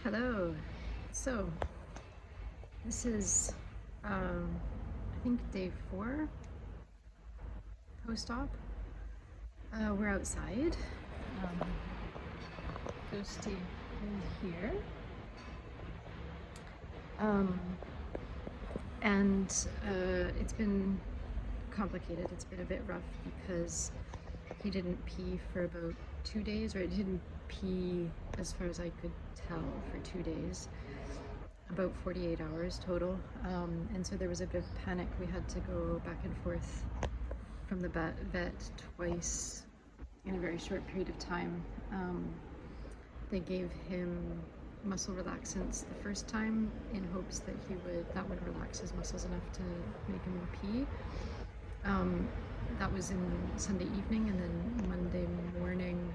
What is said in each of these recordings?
Hello. So this is I think day 4 post-op. We're outside. Ghosty is here. It's been complicated. It's been a bit rough because he didn't pee for about 2 days, or it didn't pee as far as I could tell for 2 days, about 48 hours total. And so there was a bit of panic. We had to go back and forth from the vet twice in a very short period of time. They gave him muscle relaxants the first time in hopes that that would relax his muscles enough to make him pee. That was in Sunday evening, and then Monday morning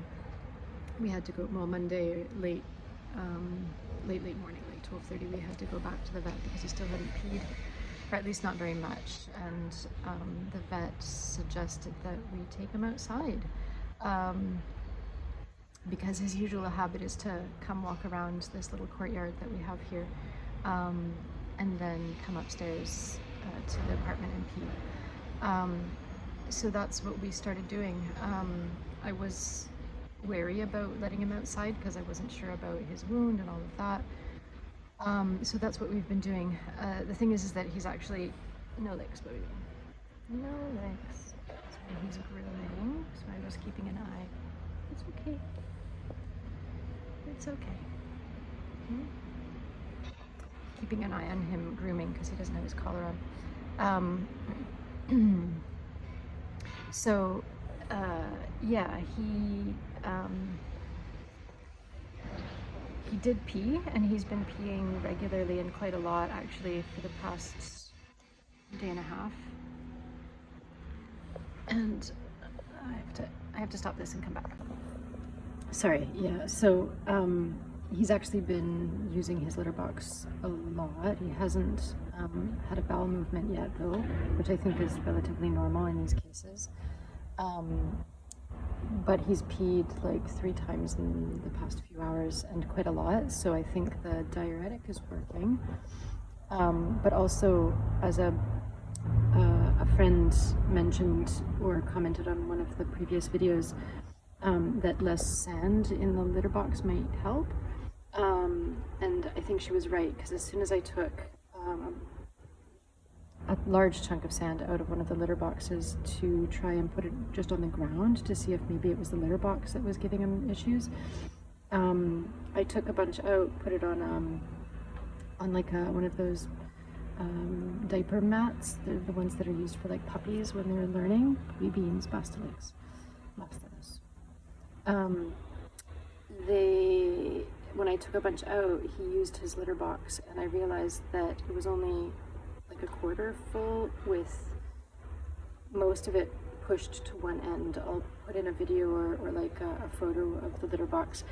we had to go, well, Monday late morning, like 12:30, we had to go back to the vet because he still hadn't peed, or at least not very much. And the vet suggested that we take him outside because his usual habit is to come walk around this little courtyard that we have here, and then come upstairs to the apartment and pee. So that's what we started doing. I was wary about letting him outside because I wasn't sure about his wound and all of that. So that's what we've been doing. The thing is that he's actually no legs, baby. No legs. So he's grooming. So I was keeping an eye. It's okay. It's okay. Keeping an eye on him grooming because he doesn't have his collar on. So yeah, he did pee, and he's been peeing regularly and quite a lot actually for the past day and a half. And I have to stop this and come back. Sorry, yeah. So he's actually been using his litter box a lot. He hasn't had a bowel movement yet though, which I think is relatively normal in these cases. But he's peed like 3 times in the past few hours, and quite a lot, so I think the diuretic is working. But also, as a friend mentioned or commented on one of the previous videos, that less sand in the litter box might help. And I think she was right, because as soon as I took a large chunk of sand out of one of the litter boxes to try and put it just on the ground to see if maybe it was the litter box that was giving him issues, I took a bunch out, put it on like one of those diaper mats, the ones that are used for like puppies when they're learning, puppy beans, bastilix. When I took a bunch out, he used his litter box, and I realized that it was only like a quarter full, with most of it pushed to one end. I'll put in a video or like a photo of the litter box,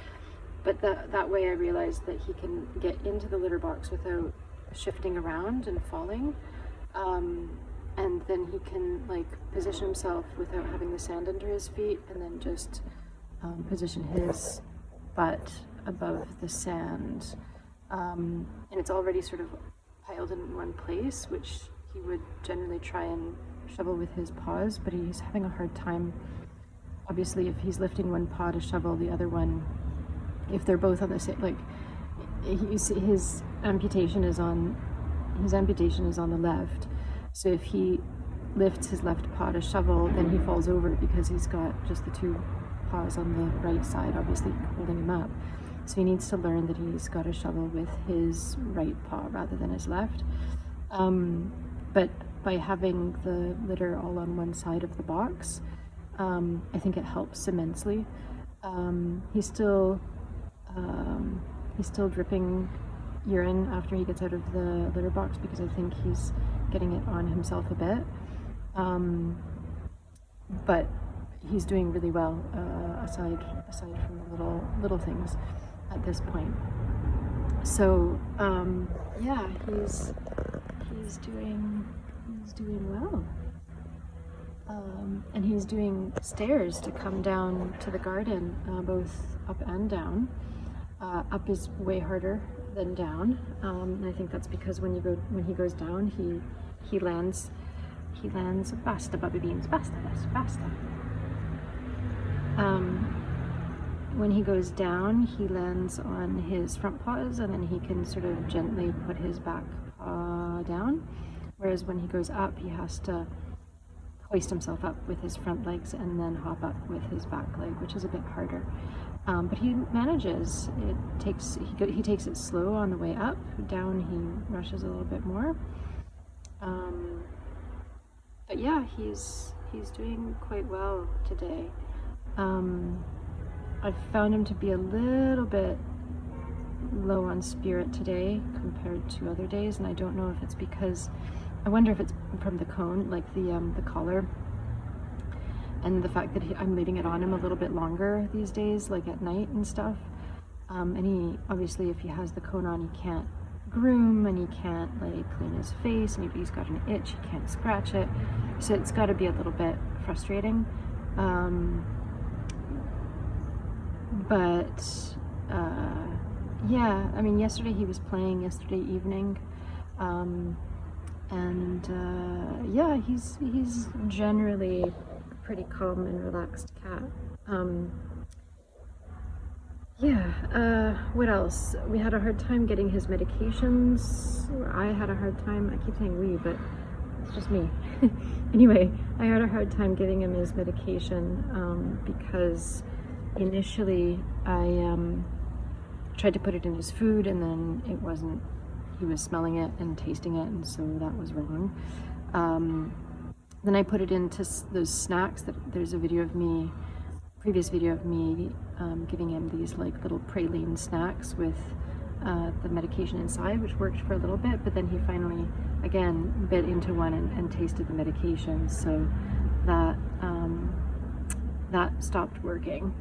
but that way I realized that he can get into the litter box without shifting around and falling, and then he can like position himself without having the sand under his feet, and then just position his butt above the sand, and it's already sort of piled in one place, which he would generally try and shovel with his paws, but he's having a hard time. Obviously, if he's lifting one paw to shovel, the other one, if they're both on the same, like his amputation is on the left, so if he lifts his left paw to shovel, then he falls over because he's got just the 2 paws on the right side, obviously holding him up. So he needs to learn that he's got to shovel with his right paw rather than his left. But by having the litter all on one side of the box, I think it helps immensely. He's still dripping urine after he gets out of the litter box because I think he's getting it on himself a bit. But he's doing really well, aside from the little things at this point. So yeah, he's doing well, and he's doing stairs to come down to the garden, both up and down. up is way harder than down, and I think that's because when he goes down, he lands basta, baby beans, basta. When he goes down, he lands on his front paws, and then he can sort of gently put his back paw down. Whereas when he goes up, he has to hoist himself up with his front legs and then hop up with his back leg, which is a bit harder. But he manages. He takes it slow on the way up. Down, he rushes a little bit more. But yeah, he's doing quite well today. I found him to be a little bit low on spirit today compared to other days, and I don't know if it's because, I wonder if it's from the cone, like the collar, and the fact that I'm leaving it on him a little bit longer these days, like at night and stuff. And he, obviously, if he has the cone on, he can't groom, and he can't like clean his face, and if he's got an itch, he can't scratch it. So it's got to be a little bit frustrating. But yeah, I mean, yesterday he was playing yesterday evening, and yeah, he's generally a pretty calm and relaxed cat. Yeah, what else? We had a hard time getting his medications. I had a hard time, I keep saying we, but it's just me. Anyway, I had a hard time getting him his medication because initially I tried to put it in his food, and then it wasn't, he was smelling it and tasting it, and so that was wrong. Then I put it into those snacks that there's a video of me, previous video of me giving him these like little praline snacks with the medication inside, which worked for a little bit, but then he finally again bit into one and tasted the medication, so that that stopped working.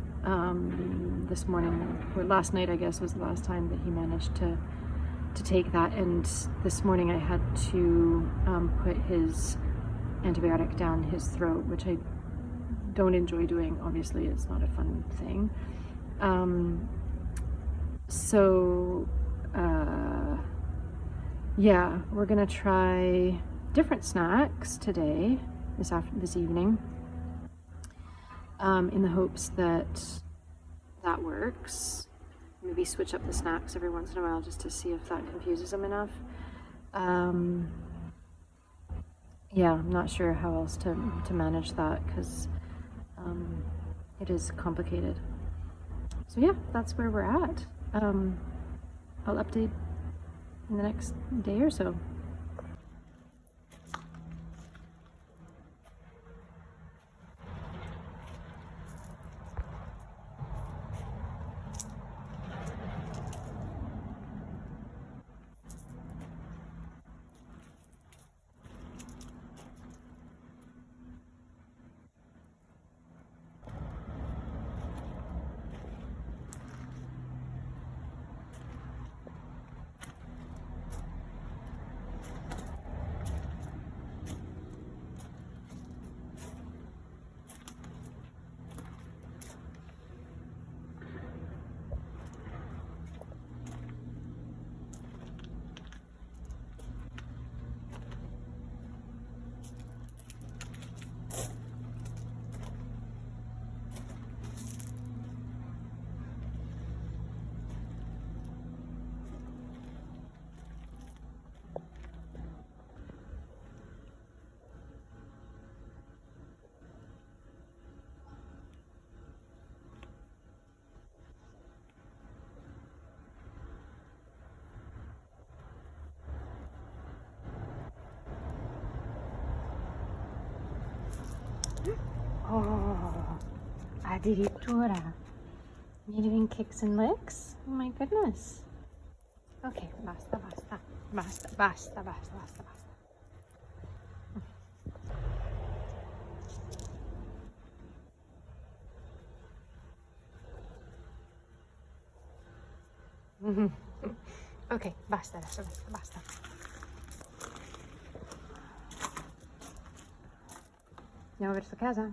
This morning, or last night I guess, was the last time that he managed to take that, and this morning I had to put his antibiotic down his throat, which I don't enjoy doing. Obviously, it's not a fun thing. Yeah, we're gonna try different snacks today, this evening, in the hopes that that works. Maybe switch up the snacks every once in a while just to see if that confuses him enough. Yeah, I'm not sure how else to manage that, because it is complicated. So yeah, that's where we're at. I'll update in the next day or so. Oh, addirittura. You're doing kicks and licks? Oh my goodness. Okay, basta. Ok, basta adesso, basta. Andiamo verso casa?